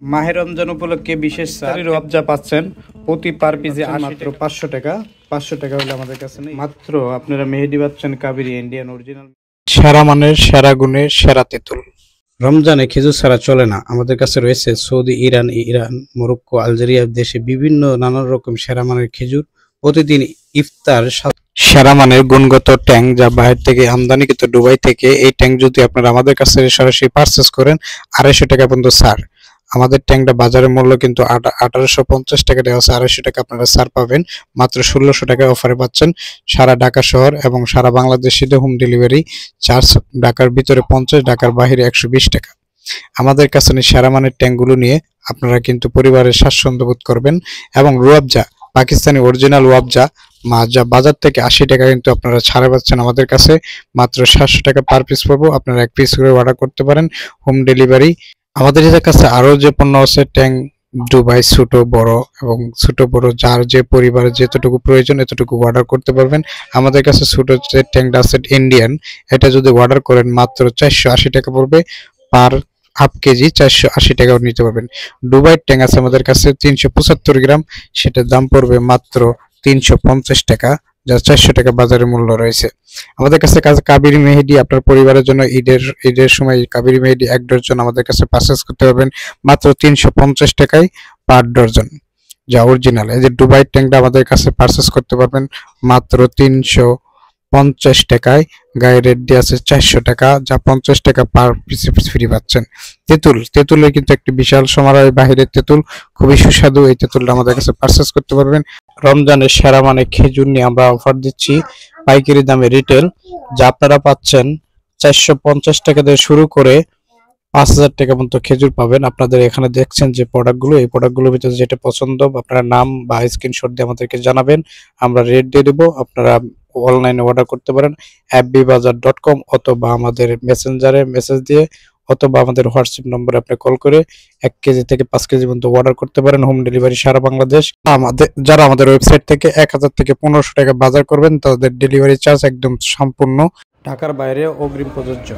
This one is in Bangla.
মাহে রমজান উপলক্ষে বিশেষ রোয়াবজা পাচ্ছেন প্রতি পার পিসে মাত্র 500 টাকা। 500 টাকা হলে আমাদের কাছে নেই, মাত্র আপনারা মেহেদি পাচ্ছেন কাবেরী ইন্ডিয়ান অরিজিনাল, সেরা মানের, সেরা গুণের, সেরা তেঁতুল। রমজানে খেজুর ছাড়া চলে না। আমাদের কাছে রয়েছে সৌদি, ইরান, মরক্কো, আলজেরিয়া দেশে বিভিন্ন নানা রকম সেরা মানের খেজুর। প্রতিদিন ইফতার সেরা মানের গুণগত ট্যাঙ্ক, যা বাইরে থেকে আমদানিকৃত দুবাই থেকে। এই ট্যাঙ্ক যদি আপনারা আমাদের কাছে সরাসরি পারচেস করেন 250 টাকা পর্যন্ত ছাড়। আমাদের ট্যাঙ্কটা বাজারের মূল্য কিন্তু 1850 টাকা দেওয়া আছে, 250 টাকা আপনারা ছাড় পাবেন। মাত্র 1600 টাকায় অফারে পাচ্ছেন। সারা ঢাকা শহর এবং সারা বাংলাদেশে হোম ডেলিভারি চার্জ, ঢাকার ভিতরে 50, ঢাকার বাইরে 120 টাকা। আমাদের কাছে সেরা মানের ট্যাঙ্কগুলো নিয়ে আপনারা কিন্তু পরিবারের স্বাচ্ছন্দ্য বোধ করবেন। এবং রুয়াবজা, পাকিস্তানি অরিজিনাল রুয়াবজা যা বাজার থেকে 80 টাকা কিন্তু আপনারা ছাড়ে পাচ্ছেন আমাদের কাছে। মাত্র 700 টাকা পার পিস পাবো। আপনারা এক পিস করে অর্ডার করতে পারেন, হোম ডেলিভারি। আমাদের কাছে আরো যে পণ্য আছে, ট্যাঙ্ক দুবাই, ছোট বড় এবং ছোট বড় যার যে পরিবারের যেতটুকু প্রয়োজন এতটুকু অর্ডার করতে পারবেন। আমাদের কাছে ছোট যে ট্যাঙ্কটা আছে ইন্ডিয়ান, এটা যদি অর্ডার করেন মাত্র 480 টাকা পড়বে পার হাফ কেজি, 480 টাকাও নিতে পারবেন। দুবাইয়ের ট্যাঙ্ক আছে আমাদের কাছে 375 গ্রাম, সেটার দাম পড়বে মাত্র 350 টাকা, যা 400 টাকা বাজারের মূল্য রয়েছে। আমাদের কাছে কাবেরী মেহেদি আপনার পরিবারের জন্য ঈদের সময় কাবেরী মেহেদি 1 ডজন আমাদের কাছে পারচেজ করতে পারবেন মাত্র 350 টাকায় পার ডজন, যা অরিজিনাল। এই যে দুবাই ট্যাঙ্কটা আমাদের কাছে পারচেজ করতে পারবেন মাত্র 350 টাকায়। গায়ে রেট দিয়ে আছে 400 টাকা, যা 50 টাকা পার পিস ফ্রি পাচ্ছেন। তেঁতুলের কিন্তু একটি বিশাল সমারোহ, বাহিরের তেঁতুল খুবই সুস্বাদু। এই তেঁতুলটা আমাদের কাছে পারচেজ করতে পারবেন। রমজানের সেরা মানে খেজুর নিয়ে আমরা অফার দিচ্ছি পাইকারি দামে রিটেল, যা আপনারা পাচ্ছেন 450 টাকা দিয়ে শুরু করে 5000 টাকা পর্যন্ত খেজুর পাবেন। আপনাদের এখানে দেখছেন যে প্রোডাক্টগুলো, এই প্রোডাক্টগুলোর ভিতরে যেটা পছন্দ আপনারা নাম বা স্ক্রিনশট দিয়ে আমাদেরকে জানাবেন, আমরা রেট দিয়ে দেবো। আপনারা অনলাইনে অর্ডার করতে পারেন fbbazar.com, অথবা আমাদের মেসেঞ্জারে মেসেজ দিয়ে, অথবা আমাদের হোয়াটসঅ্যাপ নম্বরে আপনি কল করে 1 কেজি থেকে 5 কেজি পর্যন্ত অর্ডার করতে পারেন, হোম ডেলিভারি সারা বাংলাদেশ। যারা আমাদের ওয়েবসাইট থেকে 1000 থেকে 1500 টাকা বাজার করবেন তাদের ডেলিভারি চার্জ একদম সম্পূর্ণ, ঢাকার বাইরে অগ্রিম প্রযোজ্য।